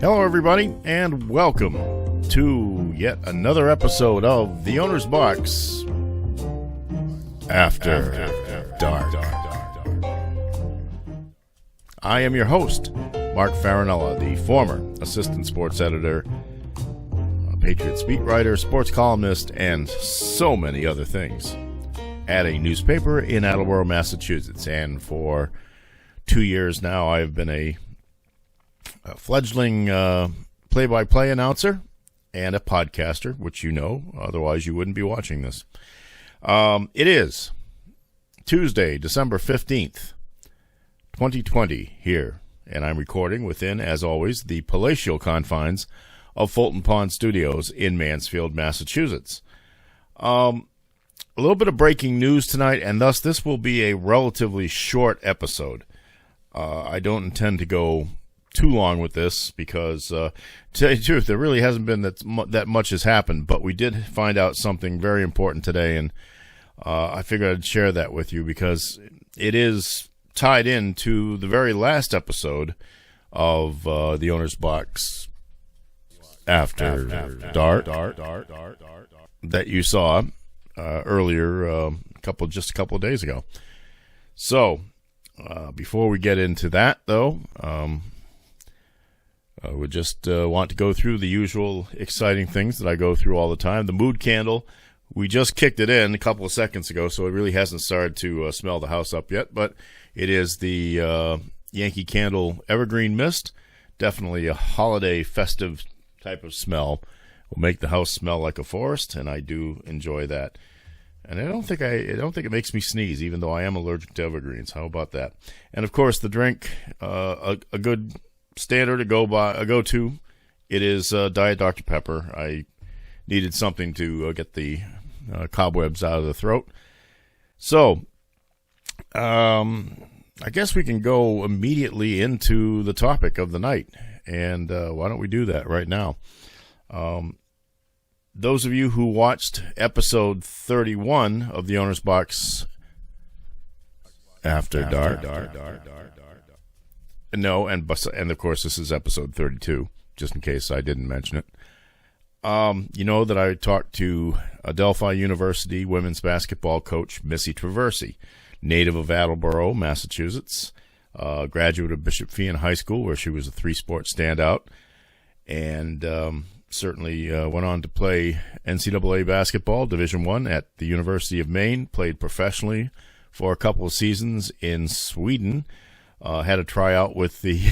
Hello, everybody, and welcome to yet another episode of The Owner's Box After Dark. I am your host, Mark Farinella, the former assistant sports editor, Patriots beat writer, sports columnist, and so many other things at a newspaper in Attleboro, Massachusetts. And for 2 years now, I've been a fledgling play-by-play announcer and a podcaster, which you know, otherwise you wouldn't be watching this. It is Tuesday, December 15th, 2020 here, and I'm recording within, as always, the palatial confines of Fulton Pond Studios in Mansfield, Massachusetts. A little bit of breaking news tonight, and thus this will be a relatively short episode. I don't intend to go too long with this because, to tell you the truth, there really hasn't been that much has happened, but we did find out something very important today, and I figured I'd share that with you because it is tied into the very last episode of The Owner's Box After Dark that you saw earlier just a couple of days ago. So before we get into that, though, I would just want to go through the usual exciting things that I go through all the time. The mood candle, we just kicked it in a couple of seconds ago, so it really hasn't started to smell the house up yet, but it is the Yankee Candle Evergreen Mist. Definitely a holiday festive type of smell. Will make the house smell like a forest, and I do enjoy that. And I don't think it makes me sneeze, even though I am allergic to evergreens. How about that? And of course, the drink, a good standard to go to. It is Diet Dr. Pepper. I needed something to get the cobwebs out of the throat. So, I guess we can go immediately into the topic of the night. And why don't we do that right now? Those of you who watched episode 31 of The Owner's Box After Dark. No, and of course this is episode 32, just in case I didn't mention it. You know that I talked to Adelphi University women's basketball coach Missy Traversi, native of Attleboro, Massachusetts, graduate of Bishop Feehan High School, where she was a three-sport standout, and certainly went on to play NCAA basketball, Division I at the University of Maine, played professionally for a couple of seasons in Sweden, had a tryout with the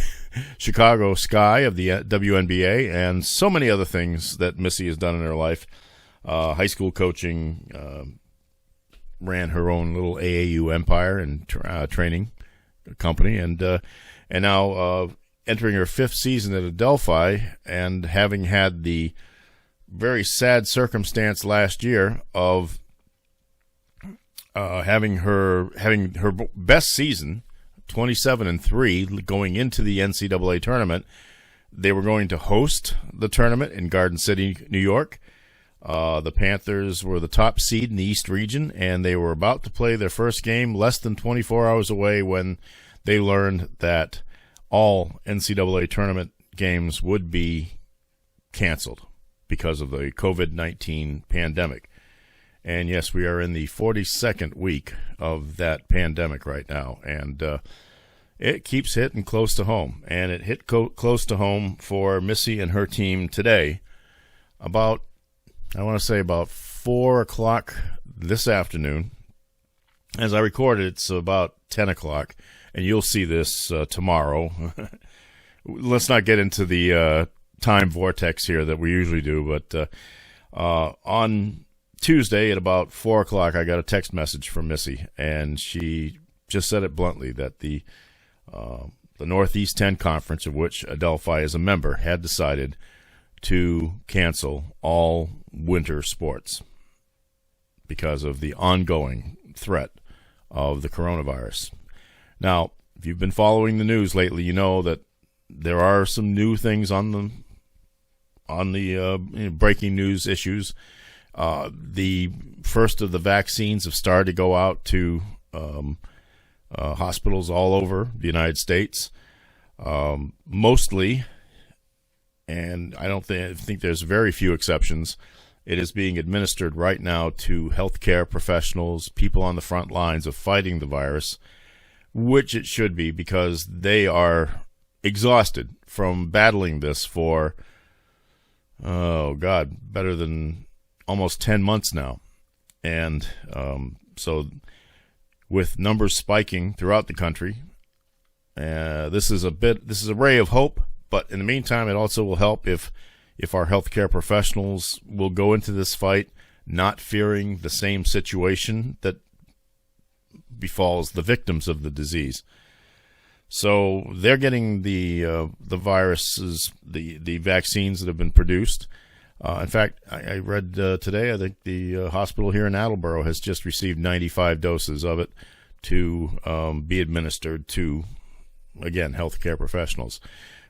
Chicago Sky of the WNBA, and so many other things that Missy has done in her life. High school coaching, ran her own little AAU empire and training company, and now entering her fifth season at Adelphi, and having had the very sad circumstance last year of having her best season, 27-3, going into the NCAA tournament. They were going to host the tournament in Garden City, New York. The Panthers were the top seed in the East region, and they were about to play their first game less than 24 hours away when they learned that all NCAA tournament games would be canceled because of the COVID-19 pandemic. And yes, we are in the 42nd week of that pandemic right now, and it keeps hitting close to home. And it hit close to home for Missy and her team today about 4 o'clock this afternoon. As I record it, it's about 10 o'clock, and you'll see this tomorrow. Let's not get into the time vortex here that we usually do, but on Tuesday at about 4 o'clock, I got a text message from Missy, and she just said it bluntly that the Northeast 10 Conference, of which Adelphi is a member, had decided to cancel all winter sports because of the ongoing threat of the coronavirus. Now, if you've been following the news lately, you know that there are some new things on the breaking news issues. The first of the vaccines have started to go out to hospitals all over the United States. Mostly and I think there's very few exceptions. It is being administered right now to healthcare professionals, people on the front lines of fighting the virus, which it should be, because they are exhausted from battling this for, better than almost 10 months now. And so with numbers spiking throughout the country, this is a ray of hope, but in the meantime, it also will help if our healthcare professionals will go into this fight not fearing the same situation that befalls the victims of the disease. So they're getting the viruses, the vaccines that have been produced. In fact, I read today, I think the hospital here in Attleboro has just received 95 doses of it to be administered to, again, healthcare professionals.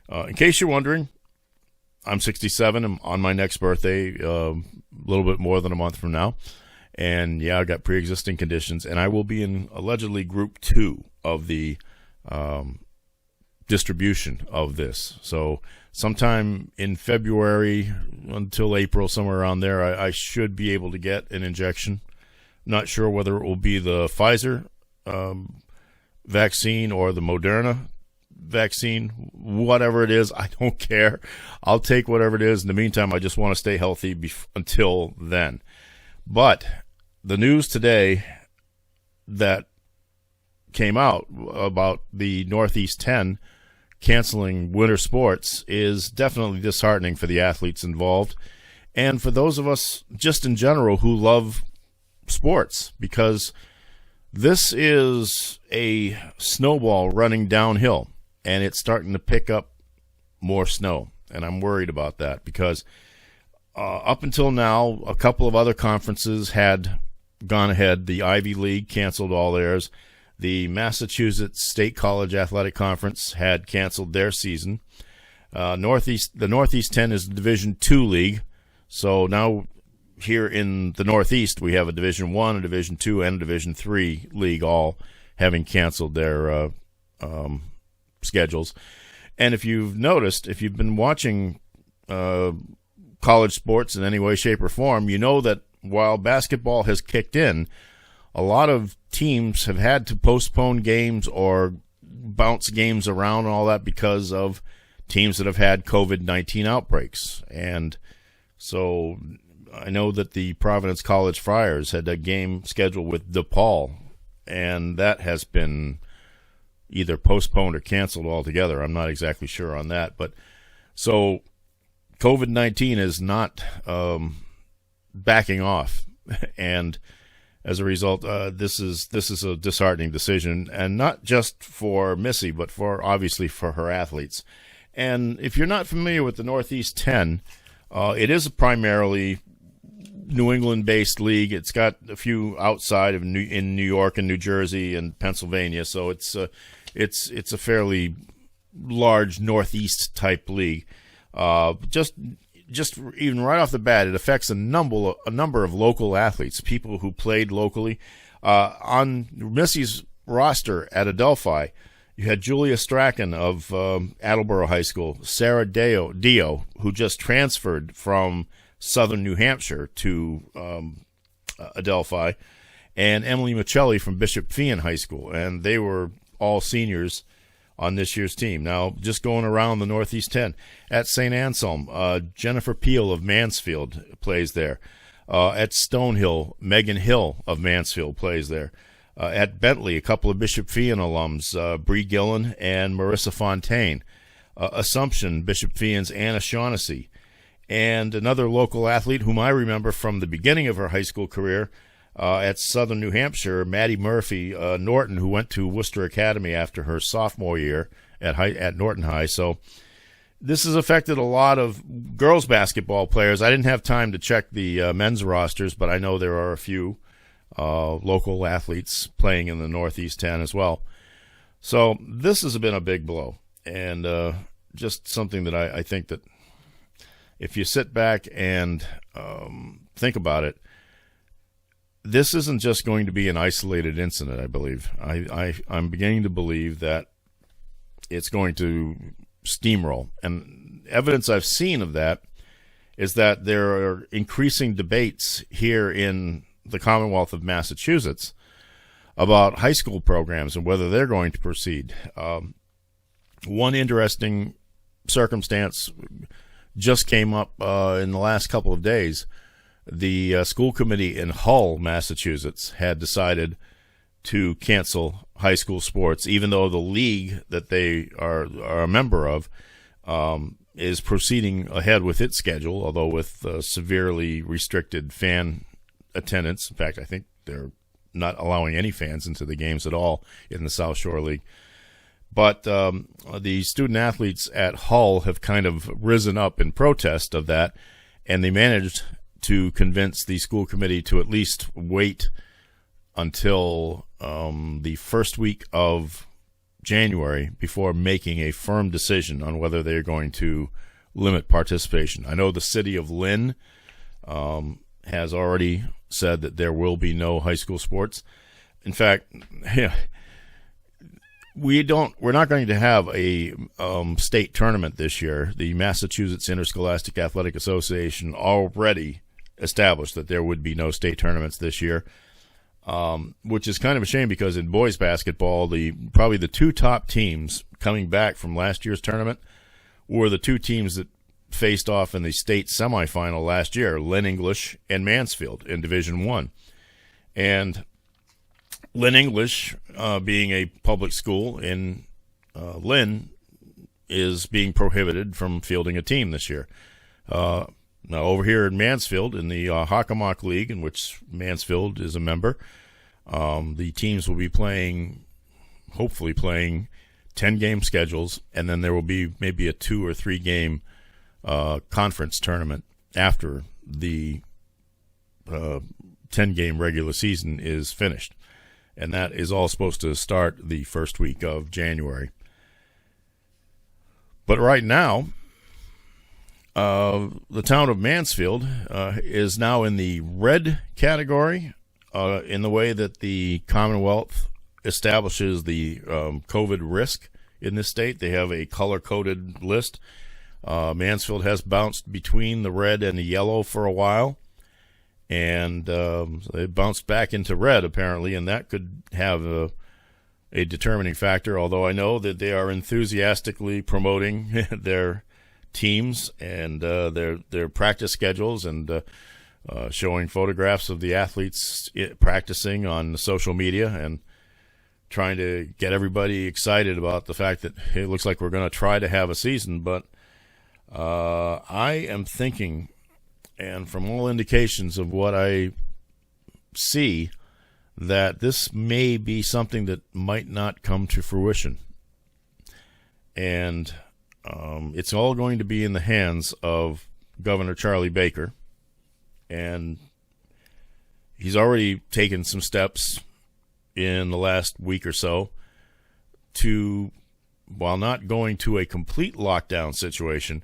In case you're wondering, I'm 67. I'm on my next birthday, a little bit more than a month from now. And yeah, I got pre-existing conditions, and I will be in allegedly group 2 of the distribution of this. So sometime in February until April, somewhere around there, I should be able to get an injection. Not sure whether it will be the Pfizer vaccine or the Moderna vaccine. Whatever it is, I don't care. I'll take whatever it is. In the meantime, I just want to stay healthy until then. But the news today that came out about the Northeast 10 canceling winter sports is definitely disheartening for the athletes involved and for those of us just in general who love sports, because this is a snowball running downhill and it's starting to pick up more snow. And I'm worried about that because up until now, a couple of other conferences had gone ahead. The Ivy League canceled all theirs. The Massachusetts State College Athletic Conference had canceled their season. The Northeast 10 is the Division II league. So now here in the Northeast, we have a Division I, a Division II, and a Division III league, all having canceled their schedules. And if you've noticed, if you've been watching college sports in any way, shape, or form, you know that while basketball has kicked in, a lot of teams have had to postpone games or bounce games around and all that because of teams that have had COVID-19 outbreaks. And so I know that the Providence College Friars had a game scheduled with DePaul, and that has been either postponed or canceled altogether. I'm not exactly sure on that. But so COVID-19 is not backing off, and as a result, this is a disheartening decision, and not just for Missy, but obviously for her athletes. And if you're not familiar with the Northeast 10, it is a primarily New England-based league. It's got a few outside of in New York and New Jersey and Pennsylvania, so it's a fairly large Northeast type league. Just even right off the bat, it affects a number of local athletes, people who played locally. On Missy's roster at Adelphi, you had Julia Strachan of Attleboro High School, Sarah Dio, who just transferred from Southern New Hampshire to Adelphi, and Emily Michelli from Bishop Feehan High School, and they were all seniors on this year's team. Now, just going around the Northeast 10, at St. Anselm, Jennifer Peel of Mansfield plays there. At Stonehill, Megan Hill of Mansfield plays there. At Bentley, a couple of Bishop Feehan alums, Bree Gillen and Marissa Fontaine. Assumption, Bishop Feehan's Anna Shaughnessy. And another local athlete whom I remember from the beginning of her high school career, at Southern New Hampshire, Maddie Murphy Norton, who went to Worcester Academy after her sophomore year at Norton High. So this has affected a lot of girls basketball players. I didn't have time to check the men's rosters, but I know there are a few local athletes playing in the Northeast 10 as well. So this has been a big blow, and just something that I think that if you sit back and think about it, this isn't just going to be an isolated incident, I believe. I'm beginning to believe that it's going to steamroll. And evidence I've seen of that is that there are increasing debates here in the Commonwealth of Massachusetts about high school programs and whether they're going to proceed. One interesting circumstance just came up in the last couple of days. The school committee in Hull, Massachusetts, had decided to cancel high school sports, even though the league that they are a member of is proceeding ahead with its schedule, although with severely restricted fan attendance. In fact, I think they're not allowing any fans into the games at all in the South Shore League. But the student athletes at Hull have kind of risen up in protest of that, and they managed to convince the school committee to at least wait until the first week of January before making a firm decision on whether they're going to limit participation. I know the city of Lynn has already said that there will be no high school sports. In fact, we're not going to have a state tournament this year. The Massachusetts Interscholastic Athletic Association already established that there would be no state tournaments this year, which is kind of a shame because in boys basketball, probably the two top teams coming back from last year's tournament were the two teams that faced off in the state semifinal last year, Lynn English and Mansfield in Division I. And Lynn English, being a public school in Lynn, is being prohibited from fielding a team this year. Now, over here in Mansfield, in the Hockomock League, in which Mansfield is a member, the teams will be hopefully playing 10-game schedules, and then there will be maybe a 2 or 3 game conference tournament after the 10-game regular season is finished. And that is all supposed to start the first week of January. But right now, the town of Mansfield is now in the red category in the way that the Commonwealth establishes the COVID risk in this state. They have a color-coded list. Mansfield has bounced between the red and the yellow for a while, and they bounced back into red, apparently, and that could have a determining factor, although I know that they are enthusiastically promoting their teams and their practice schedules and showing photographs of the athletes practicing on social media and trying to get everybody excited about the fact that hey, it looks like we're going to try to have a season. But I am thinking, and from all indications of what I see, that this may be something that might not come to fruition. And it's all going to be in the hands of Governor Charlie Baker. And he's already taken some steps in the last week or so to, while not going to a complete lockdown situation,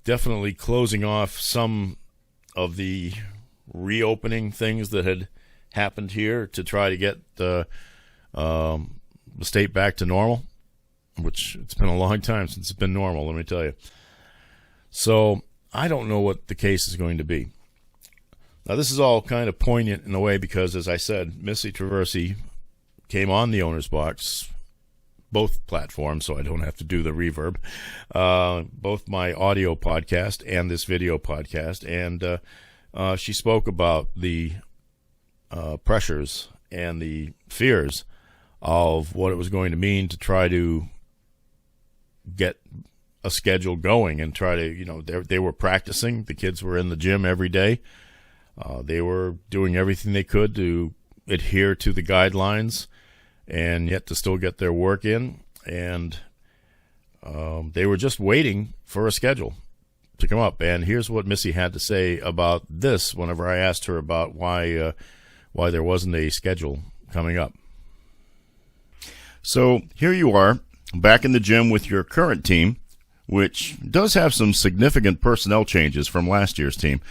definitely closing off some of the reopening things that had happened here to try to get the state back to normal, which it's been a long time since it's been normal, let me tell you. So I don't know what the case is going to be. Now, this is all kind of poignant in a way because, as I said, Missy Traversi came on the owner's box, both platforms, so I don't have to do the reverb, both my audio podcast and this video podcast, and she spoke about the pressures and the fears of what it was going to mean to try to get a schedule going and try to, they were practicing. The kids were in the gym every day. They were doing everything they could to adhere to the guidelines and yet to still get their work in. And they were just waiting for a schedule to come up. And here's what Missy had to say about this whenever I asked her about why there wasn't a schedule coming up. So here you are, back in the gym with your current team, which does have some significant personnel changes from last year's team.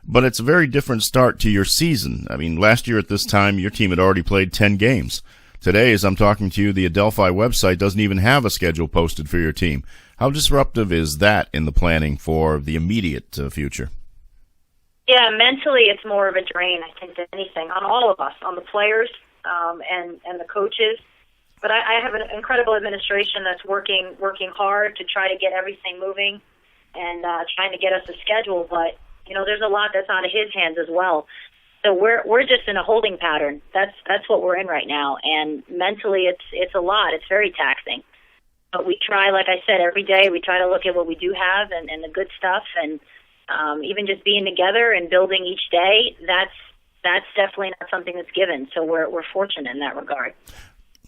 But it's a very different start to your season. I mean, last year at this time, your team had already played 10 games. Today, as I'm talking to you, the Adelphi website doesn't even have a schedule posted for your team. How disruptive is that in the planning for the immediate future? Yeah, mentally it's more of a drain, I think, than anything, on all of us, on the players and the coaches. But I have an incredible administration that's working hard to try to get everything moving and trying to get us a schedule. But, there's a lot that's out of his hands as well. So we're just in a holding pattern. That's what we're in right now. And mentally it's a lot. It's very taxing. But we try, like I said, every day we try to look at what we do have and the good stuff, and even just being together and building each day, that's definitely not something that's given. So we're fortunate in that regard.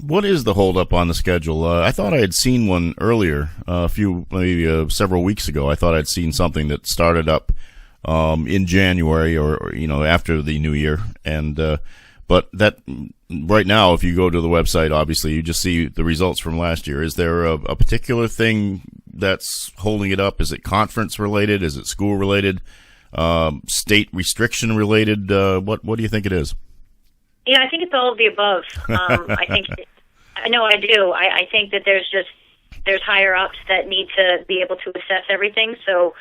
What is the holdup on the schedule? I thought I had seen one earlier, several weeks ago. I thought I'd seen something that started up in January or after the new year, and but that right now, if you go to the website, obviously you just see the results from last year. Is there a particular thing that's holding it up? Is it conference related? Is it school related? State restriction related? What do you think it is? Yeah, I think it's all of the above. I do. I think that there's higher ups that need to be able to assess everything. So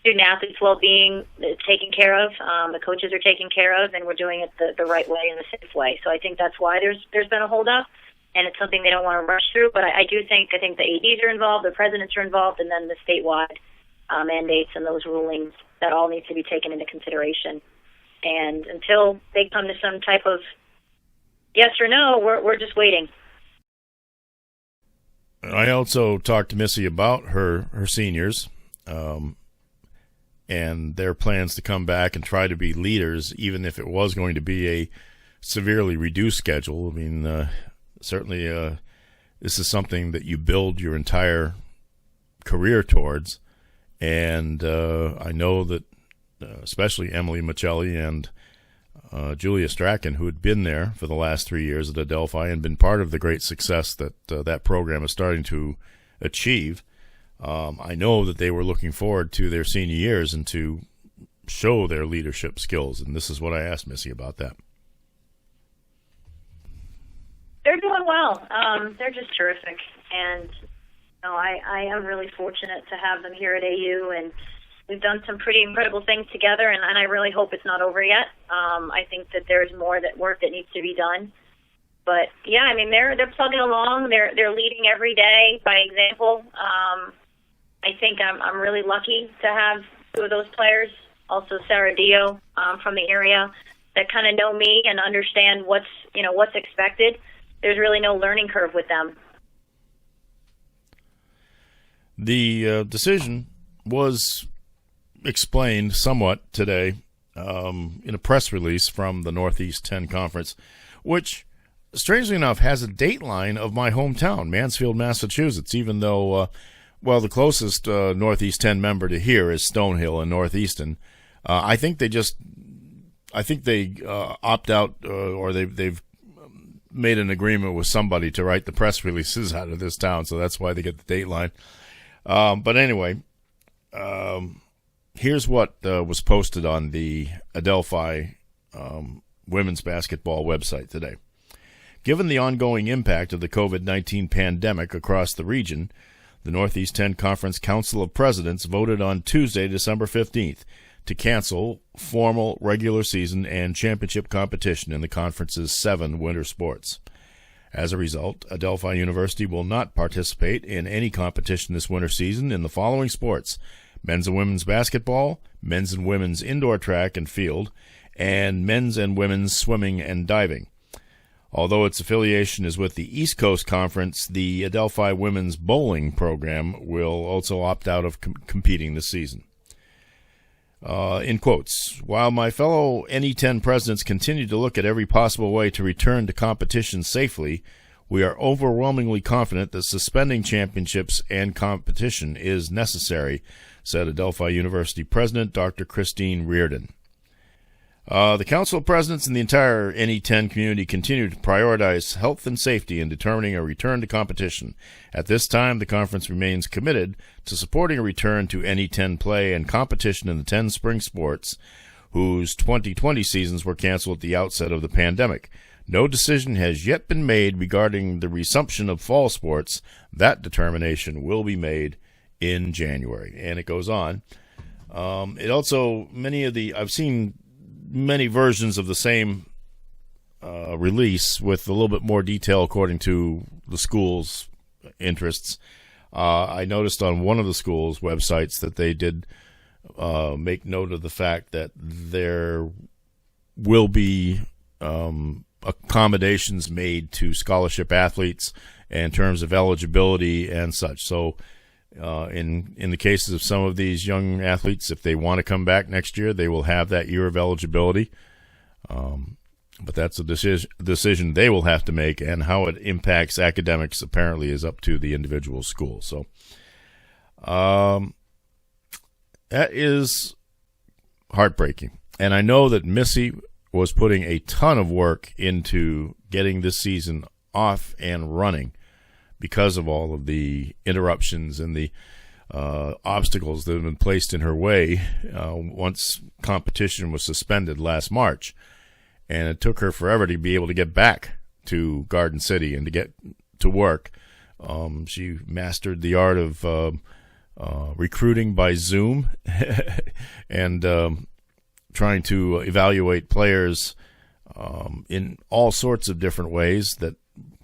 student athletes' well-being is taken care of, the coaches are taken care of, and we're doing it the right way and the safe way. So I think that's why there's been a hold-up, and it's something they don't want to rush through. But I think the ADs are involved, the presidents are involved, and then the statewide mandates and those rulings, that all needs to be taken into consideration. And until they come to some type of yes or no, we're just waiting. I also talked to Missy about her seniors, and their plans to come back and try to be leaders, even if it was going to be a severely reduced schedule. I mean, certainly this is something that you build your entire career towards, and I know that especially Emily Michelli and Julia Strachan, who had been there for the last 3 years at Adelphi and been part of the great success that that program is starting to achieve. I know that they were looking forward to their senior years and to show their leadership skills, and this is what I asked Missy about that. They're doing well. They're just terrific, and I am really fortunate to have them here at AU, and we've done some pretty incredible things together, and I really hope it's not over yet. I think that there's more work that needs to be done. But yeah, I mean they're plugging along. They're leading every day by example. I think I'm really lucky to have two of those players, also Sarah Dio from the area, that kind of know me and understand what's expected. There's really no learning curve with them. The decision was explained somewhat today in a press release from the Northeast 10 Conference, which, strangely enough, has a dateline of my hometown, Mansfield, Massachusetts, even though, the closest Northeast 10 member to here is Stonehill and Northeastern. I think they opt out, or they've made an agreement with somebody to write the press releases out of this town, so that's why they get the dateline. But anyway, here's what was posted on the Adelphi women's basketball website today. Given the ongoing impact of the COVID-19 pandemic across the region, the Northeast 10 Conference Council of Presidents voted on Tuesday, December 15th, to cancel formal regular season and championship competition in the conference's 7 winter sports. As a result, Adelphi University will not participate in any competition this winter season in the following sports: men's and women's basketball, men's and women's indoor track and field, and men's and women's swimming and diving. Although its affiliation is with the East Coast Conference, the Adelphi women's bowling program will also opt out of competing this season. In quotes, while my fellow NE10 presidents continue to look at every possible way to return to competition safely, we are overwhelmingly confident that suspending championships and competition is necessary, said Adelphi University President Dr. Christine Reardon. The Council of Presidents and the entire NE10 community continue to prioritize health and safety in determining a return to competition. At this time, the conference remains committed to supporting a return to NE10 play and competition in the 10 spring sports, whose 2020 seasons were canceled at the outset of the pandemic. No decision has yet been made regarding the resumption of fall sports. That determination will be made in January. And it goes on. It also, I've seen many versions of the same release with a little bit more detail according to the school's interests. I noticed on one of the school's websites that they did make note of the fact that there will be accommodations made to scholarship athletes in terms of eligibility and such. So in the cases of some of these young athletes, if they want to come back next year, they will have that year of eligibility. But that's a decision they will have to make, and how it impacts academics apparently is up to the individual school. So that is heartbreaking. And I know that Missy was putting a ton of work into getting this season off and running because of all of the interruptions and the obstacles that have been placed in her way once competition was suspended last March. And it took her forever to be able to get back to Garden City and to get to work. She mastered the art of recruiting by Zoom and trying to evaluate players in all sorts of different ways that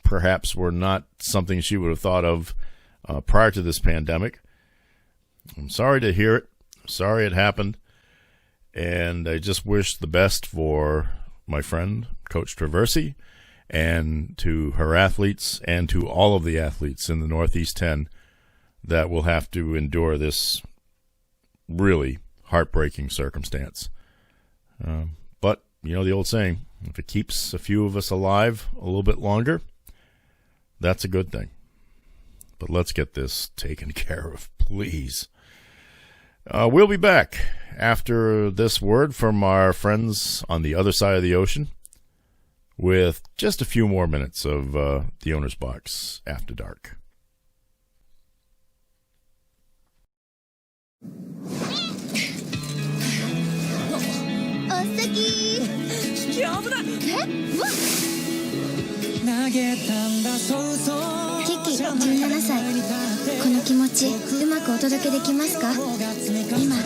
perhaps were not something she would have thought of prior to this pandemic. I'm sorry to hear it. Sorry it happened. And I just wish the best for my friend, Coach Traversi, and to her athletes and to all of the athletes in the Northeast 10 that will have to endure this really heartbreaking circumstance. But, you know the old saying, if it keeps a few of us alive a little bit longer, that's a good thing. But let's get this taken care of, please. We'll be back after this word from our friends on the other side of the ocean with just a few more minutes of the Owner's Box After Dark.キキ17歳、この気持ちうまくお届けできますか？今青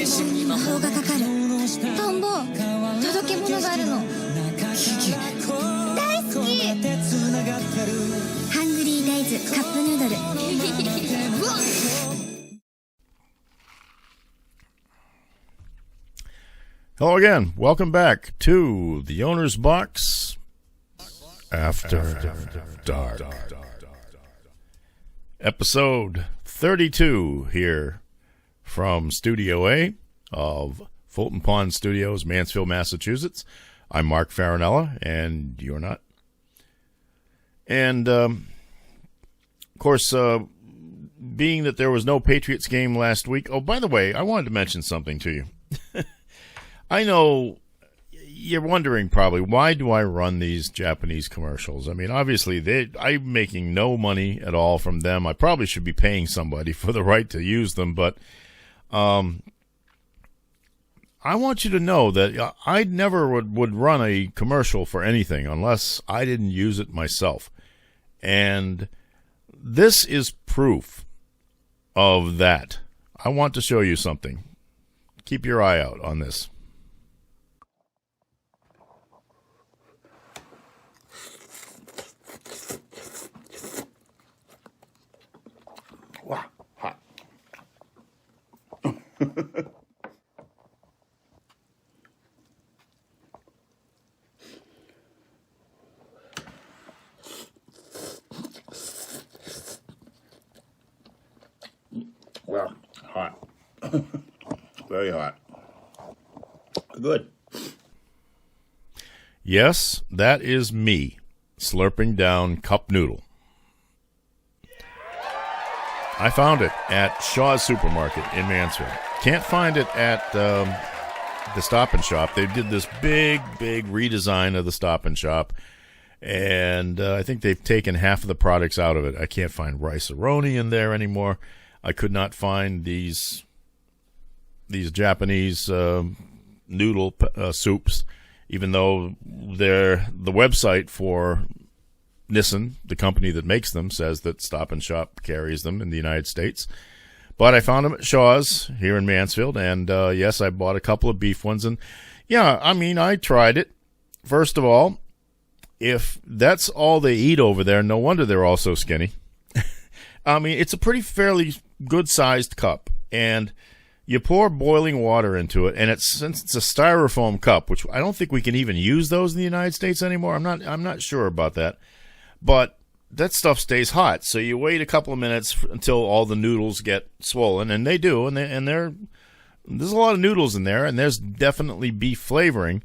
春に魔法がかかるトンボ届け物があるの。キキ大好き。ハングリーデイズカップヌードル。Hello again. Welcome back to the Owner's Box After Dark. Episode 32 here from Studio A of Fulton Pond Studios, Mansfield, Massachusetts. I'm Mark Farinella, and you're not. And, of course, being that there was no Patriots game last week. Oh, by the way, I wanted to mention something to you. I know you're wondering probably, why do I run these Japanese commercials? I mean, obviously, I'm making no money at all from them. I probably should be paying somebody for the right to use them, but I want you to know that I never would run a commercial for anything unless I didn't use it myself. And this is proof of that. I want to show you something. Keep your eye out on this. Wow, hot. Well, hot. Very hot. Good. Yes, that is me slurping down Cup Noodle. I found it at Shaw's Supermarket in Mansfield. Can't find it at the Stop and Shop. They did this big redesign of the Stop and Shop, and I think they've taken half of the products out of it. I can't find rice-a-roni in there anymore. I could not find these Japanese noodle soups even though the website for Nissan, the company that makes them, says that Stop and Shop carries them in the United States. But I found them at Shaw's here in Mansfield, and yes, I bought a couple of beef ones. And yeah, I mean, I tried it. First of all, if that's all they eat over there, no wonder they're all so skinny. I mean, it's a pretty fairly good-sized cup, and you pour boiling water into it, and since it's a styrofoam cup, which I don't think we can even use those in the United States anymore. I'm not sure about that, but that stuff stays hot. So you wait a couple of minutes until all the noodles get swollen, and they do, and there's a lot of noodles in there, and there's definitely beef flavoring.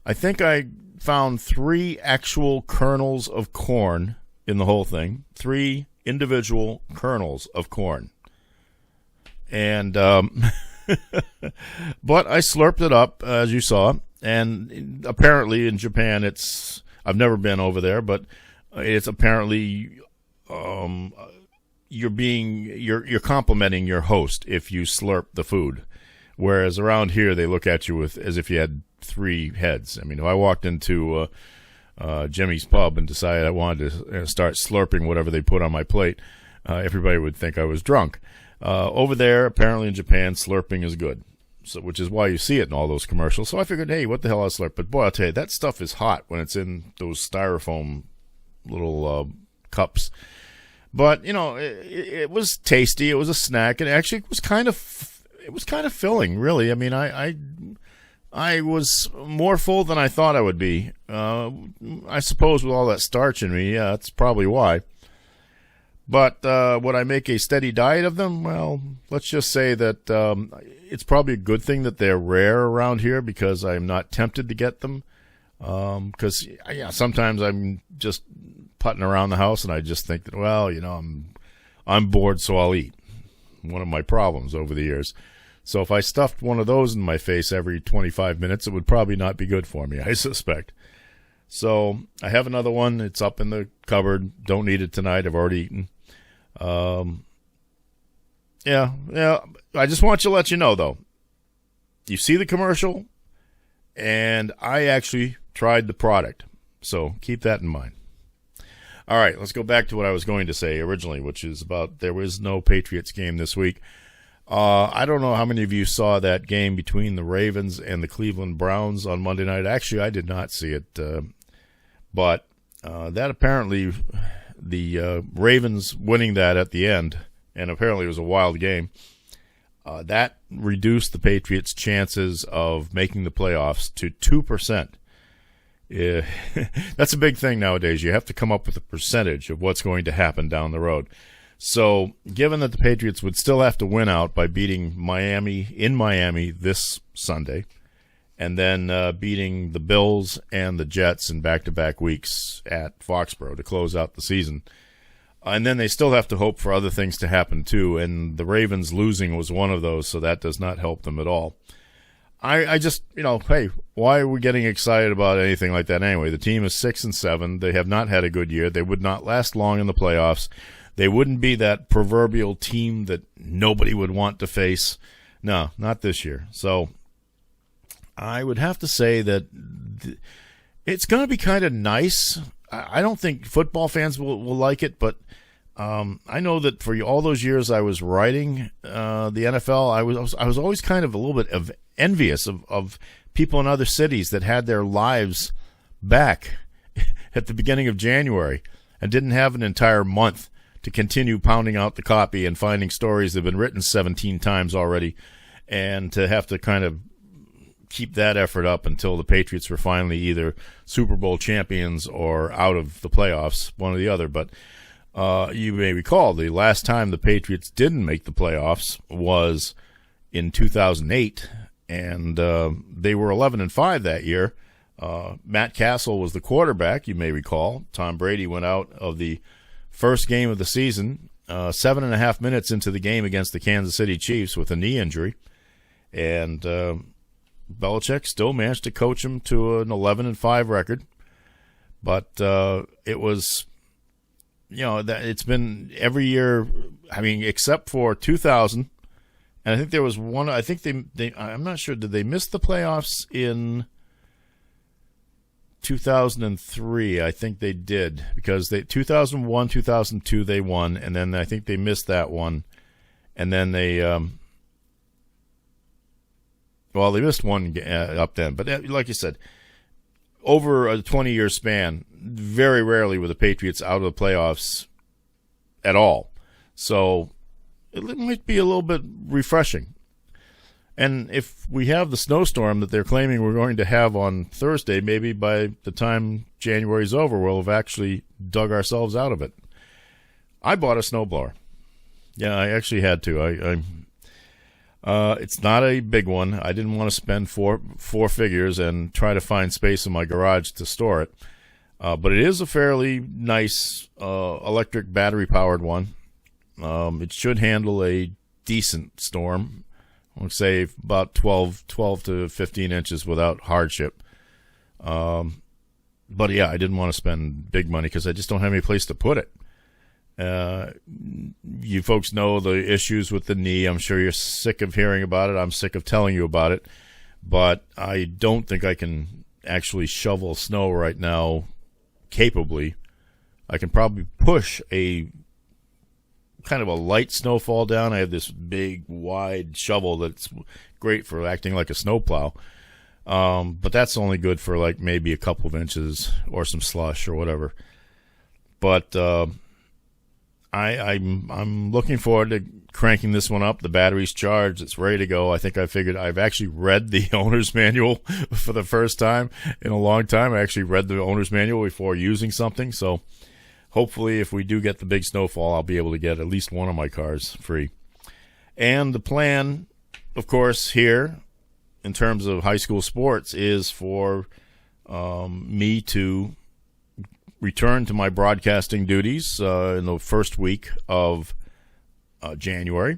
I think I found 3 actual kernels of corn in the whole thing, 3 individual kernels of corn. And but I slurped it up, as you saw, and apparently in Japan I've never been over there, but it's apparently you're complimenting your host if you slurp the food, whereas around here they look at you as if you had 3 heads. I mean, if I walked into Jimmy's Pub and decided I wanted to start slurping whatever they put on my plate, everybody would think I was drunk. Over there, apparently in Japan, slurping is good, so which is why you see it in all those commercials. So I figured, hey, what the hell, I'll slurp. But boy, I'll tell you, that stuff is hot when it's in those styrofoam little cups. But you know, it was tasty. It was a snack, and actually, it was kind of filling, really. I mean, I was more full than I thought I would be. I suppose with all that starch in me, yeah, that's probably why. But would I make a steady diet of them? Well, let's just say that it's probably a good thing that they're rare around here, because I'm not tempted to get them. Because yeah, sometimes I'm just putting around the house and I just think that, well, you know, I'm bored, so I'll eat. One of my problems over the years. So if I stuffed one of those in my face every 25 minutes, it would probably not be good for me, I suspect. So I have another one. It's up in the cupboard. Don't need it tonight. I've already eaten. Yeah. I just want to let you know, though. You see the commercial, and I actually tried the product. So keep that in mind. All right, let's go back to what I was going to say originally, which is about there was no Patriots game this week. I don't know how many of you saw that game between the Ravens and the Cleveland Browns on Monday night. Actually, I did not see it, but that apparently the Ravens winning that at the end, and apparently it was a wild game, that reduced the Patriots' chances of making the playoffs to 2%. That's a big thing nowadays. You have to come up with a percentage of what's going to happen down the road. So, given that the Patriots would still have to win out by beating Miami in Miami this Sunday, and then beating the Bills and the Jets in back-to-back weeks at Foxborough to close out the season, and then they still have to hope for other things to happen too, and the Ravens losing was one of those, so that does not help them at all. I just, hey, why are we getting excited about anything like that anyway? The team is 6-7. They have not had a good year. They would not last long in the playoffs. They wouldn't be that proverbial team that nobody would want to face. No, not this year. So I would have to say that it's going to be kind of nice. I don't think football fans will like it, but I know that for all those years I was writing the NFL, I was always kind of a little bit of envious of people in other cities that had their lives back at the beginning of January and didn't have an entire month to continue pounding out the copy and finding stories that have been written 17 times already, and to have to kind of keep that effort up until the Patriots were finally either Super Bowl champions or out of the playoffs, one or the other. But you may recall the last time the Patriots didn't make the playoffs was in 2008, and they were 11-5 that year. Matt Castle was the quarterback, you may recall. Tom Brady went out of the first game of the season, 7.5 minutes into the game against the Kansas City Chiefs with a knee injury. And Belichick still managed to coach him to an 11-5 record. But it was, that it's been every year, I mean, except for 2000. And I think there was one, I think they I'm not sure, did they miss the playoffs in 2003, I think they did, because 2001, 2002 they won, and then I think they missed that one, and then they they missed one up then. But like you said, over a 20-year span, very rarely were the Patriots out of the playoffs at all. So it might be a little bit refreshing. And if we have the snowstorm that they're claiming we're going to have on Thursday, maybe by the time January's over, we'll have actually dug ourselves out of it. I bought a snowblower. Yeah, I actually had to. It's not a big one. I didn't want to spend four figures and try to find space in my garage to store it. But it is a fairly nice electric battery-powered one. It should handle a decent storm. I would say about 12 to 15 inches without hardship. But yeah, I didn't want to spend big money because I just don't have any place to put it. You folks know the issues with the knee. I'm sure you're sick of hearing about it. I'm sick of telling you about it. But I don't think I can actually shovel snow right now capably. I can probably push a kind of a light snowfall down. I have this big, wide shovel that's great for acting like a snowplow. But that's only good for like maybe a couple of inches or some slush or whatever. But I'm looking forward to cranking this one up. The battery's charged. It's ready to go. I think I've actually read the owner's manual for the first time in a long time. I actually read the owner's manual before using something. So hopefully if we do get the big snowfall, I'll be able to get at least one of my cars free. And the plan, of course, here in terms of high school sports is for me to return to my broadcasting duties in the first week of January.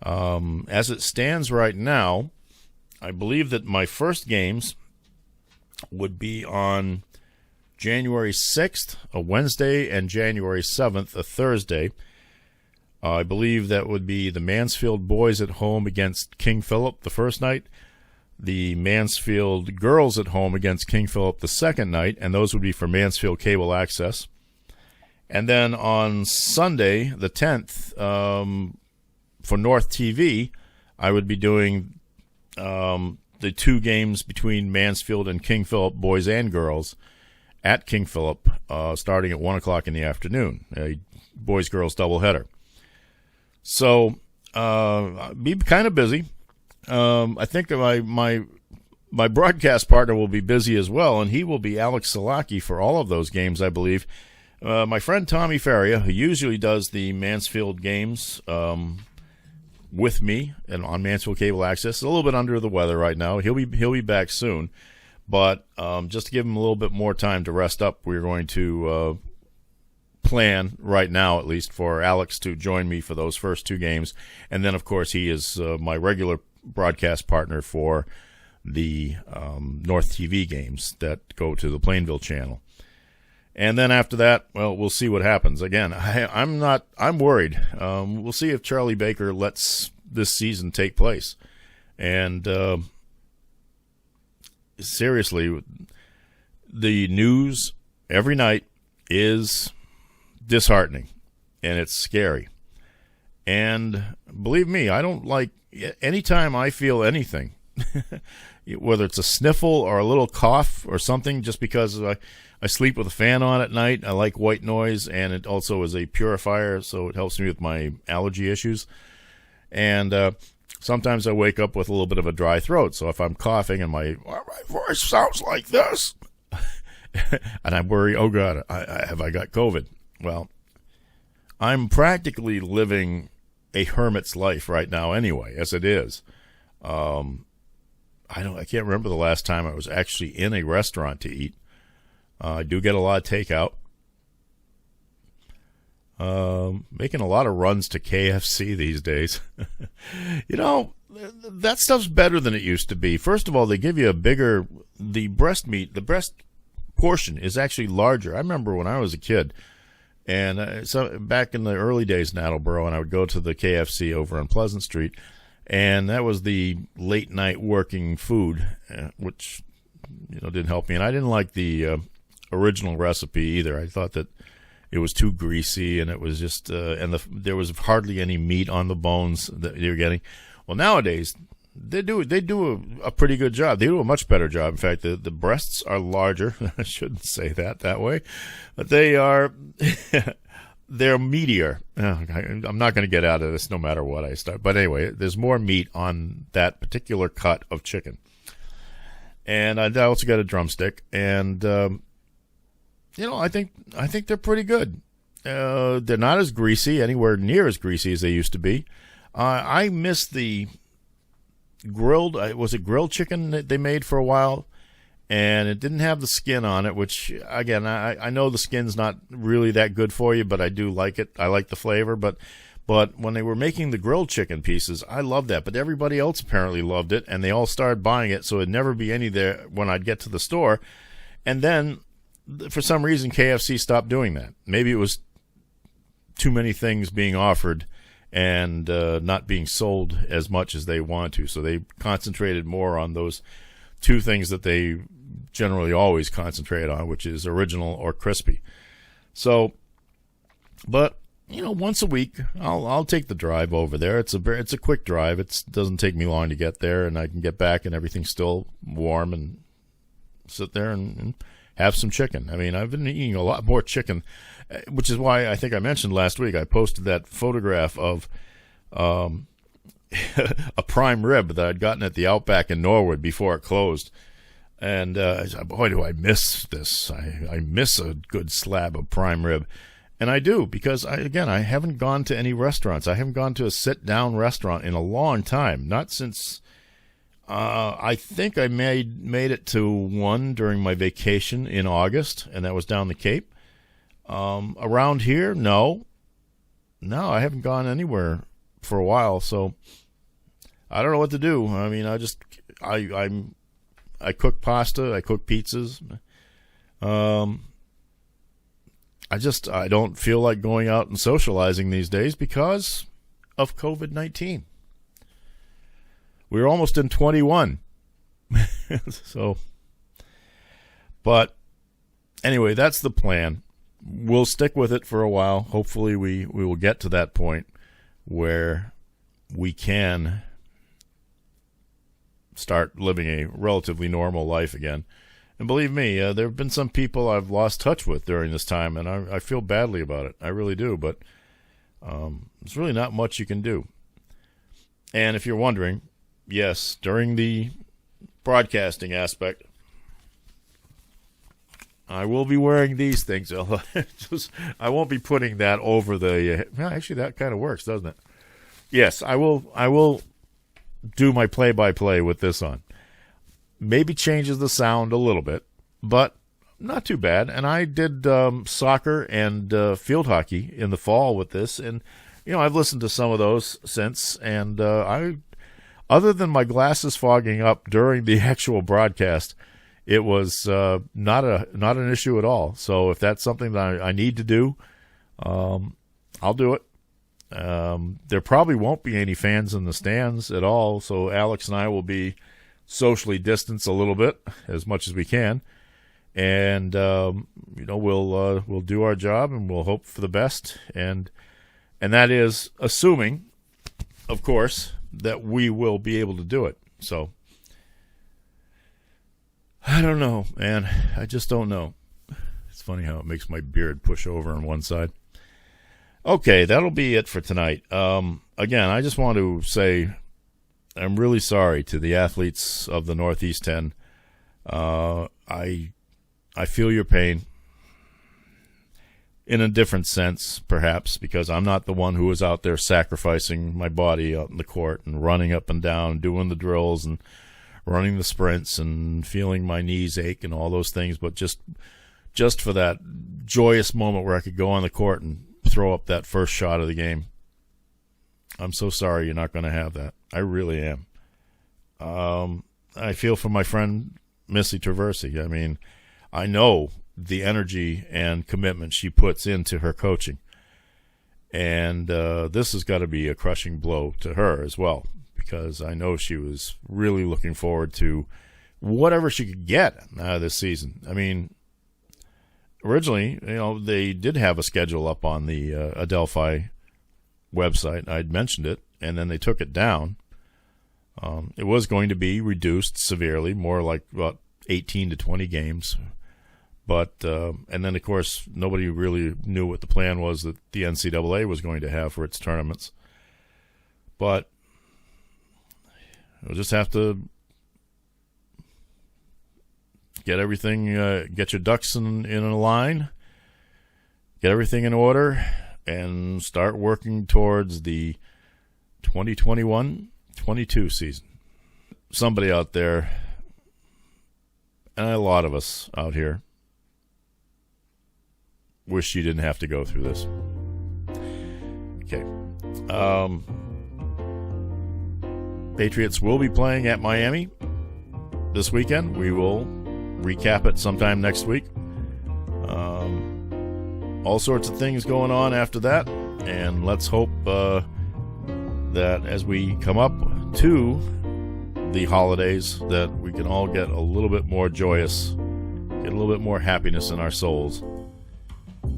As it stands right now, I believe that my first games would be on January 6th, a Wednesday, and January 7th, a Thursday. I believe that would be the Mansfield boys at home against King Philip the first night, the Mansfield girls at home against King Philip the second night, and those would be for Mansfield Cable Access. And then on Sunday, the 10th, for North TV, I would be doing the two games between Mansfield and King Philip, boys and girls, at King Philip, starting at 1 o'clock in the afternoon, a boys-girls doubleheader. So, be kind of busy. I think my broadcast partner will be busy as well, and he will be Alex Salaki for all of those games, I believe. My friend Tommy Faria, who usually does the Mansfield games with me and on Mansfield Cable Access, is a little bit under the weather right now. He'll be back soon, but just to give him a little bit more time to rest up, we're going to plan right now, at least, for Alex to join me for those first two games, and then of course he is my regular broadcast partner for the North TV games that go to the Plainville channel. And then after that, well, we'll see what happens. Again, I'm worried. We'll see if Charlie Baker lets this season take place. And seriously, the news every night is disheartening, and it's scary. And believe me, I don't like anytime I feel anything, whether it's a sniffle or a little cough or something, just because I sleep with a fan on at night. I like white noise, and it also is a purifier, so it helps me with my allergy issues. And sometimes I wake up with a little bit of a dry throat, so if I'm coughing and my voice sounds like this, and I worry, oh God, have I got COVID? Well, I'm practically living a hermit's life right now anyway, as it is. I can't remember the last time I was actually in a restaurant to eat. I do get a lot of takeout. Making a lot of runs to KFC these days. You know, that stuff's better than it used to be. First of all, they give you the breast meat, the breast portion is actually larger. I remember when I was a kid, and so back in the early days in Attleboro, and I would go to the KFC over on Pleasant Street, and that was the late night working food, which didn't help me. And I didn't like the original recipe either. I thought that it was too greasy, and it was just there was hardly any meat on the bones that you're getting. Well, nowadays they do a pretty good job. They do a much better job. In fact, the breasts are larger. I shouldn't say that way, but they are. They're meatier. I'm not going to get out of this no matter what I start. But anyway, there's more meat on that particular cut of chicken. And I also got a drumstick. And, I think they're pretty good. They're not as greasy, anywhere near as greasy as they used to be. I miss the grilled, was it grilled chicken that they made for a while? And it didn't have the skin on it, which, again, I know the skin's not really that good for you, but I do like it. I like the flavor. But when they were making the grilled chicken pieces, I loved that. But everybody else apparently loved it, and they all started buying it, so it'd never be any there when I'd get to the store. And then, for some reason, KFC stopped doing that. Maybe it was too many things being offered and not being sold as much as they want to. So they concentrated more on those two things that they generally always concentrate on, which is original or crispy. So, but once a week, I'll take the drive over there. It's a quick drive. It doesn't take me long to get there, and I can get back, and everything's still warm, and sit there and have some chicken. I mean, I've been eating a lot more chicken, which is why I think I mentioned last week I posted that photograph of a prime rib that I'd gotten at the Outback in Norwood before it closed. And boy, do I miss this. I miss a good slab of prime rib. And I do, because I haven't gone to any restaurants. I haven't gone to a sit-down restaurant in a long time. Not since I think I made it to one during my vacation in August, and that was down the Cape. Around here, no, I haven't gone anywhere for a while, so I don't know what to do. I mean, I cook pasta, I cook pizzas. I don't feel like going out and socializing these days because of COVID-19. We're almost in 21. So, but anyway, that's the plan. We'll stick with it for a while. Hopefully we will get to that point where we can start living a relatively normal life again. And believe me, there have been some people I've lost touch with during this time, and I feel badly about it. I really do, but there's really not much you can do. And if you're wondering, yes, during the broadcasting aspect, I will be wearing these things. I won't be putting that over the... actually, that kind of works, doesn't it? Yes, I will do my play-by-play with this on. Maybe changes the sound a little bit, but not too bad. And I did soccer and field hockey in the fall with this, and I've listened to some of those since, and other than my glasses fogging up during the actual broadcast, it was not an issue at all. So if that's something that I need to do, I'll do it. There probably won't be any fans in the stands at all, so Alex and I will be socially distanced a little bit, as much as we can, and we'll do our job, and we'll hope for the best, and that is assuming, of course, that we will be able to do it. So I don't know, man. I just don't know. It's funny how it makes my beard push over on one side. Okay, that'll be it for tonight. Again, I just want to say I'm really sorry to the athletes of the Northeast 10. I feel your pain in a different sense, perhaps, because I'm not the one who was out there sacrificing my body out in the court and running up and down, doing the drills and running the sprints and feeling my knees ache and all those things, but just for that joyous moment where I could go on the court and throw up that first shot of the game. I'm so sorry you're not going to have that. I really am. I feel for my friend Missy Traversi. I mean, I know the energy and commitment she puts into her coaching. And this has got to be a crushing blow to her as well, because I know she was really looking forward to whatever she could get out of this season. I mean, originally, they did have a schedule up on the Adelphi website. I'd mentioned it, and then they took it down. It was going to be reduced severely, more like about 18 to 20 games. But and then, of course, nobody really knew what the plan was that the NCAA was going to have for its tournaments. But we'll just have to get everything, get your ducks in a line, get everything in order, and start working towards the 2021-22 season. Somebody out there, and a lot of us out here, wish you didn't have to go through this. Okay. Patriots will be playing at Miami this weekend. We will recap it sometime next week. All sorts of things going on after that, and let's hope that as we come up to the holidays that we can all get a little bit more joyous, get a little bit more happiness in our souls.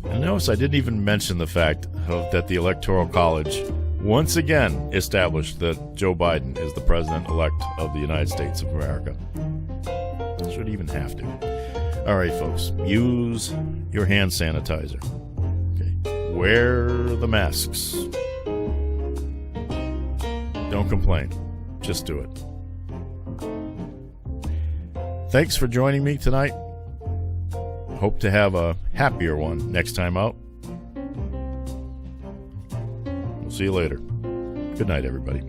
And notice I didn't even mention the fact that the Electoral College once again established that Joe Biden is the president-elect of the United States of America. Should even have to. All right, folks, use your hand sanitizer. Okay. Wear the masks. Don't complain. Just do it. Thanks for joining me tonight. Hope to have a happier one next time out. We'll see you later. Good night, everybody.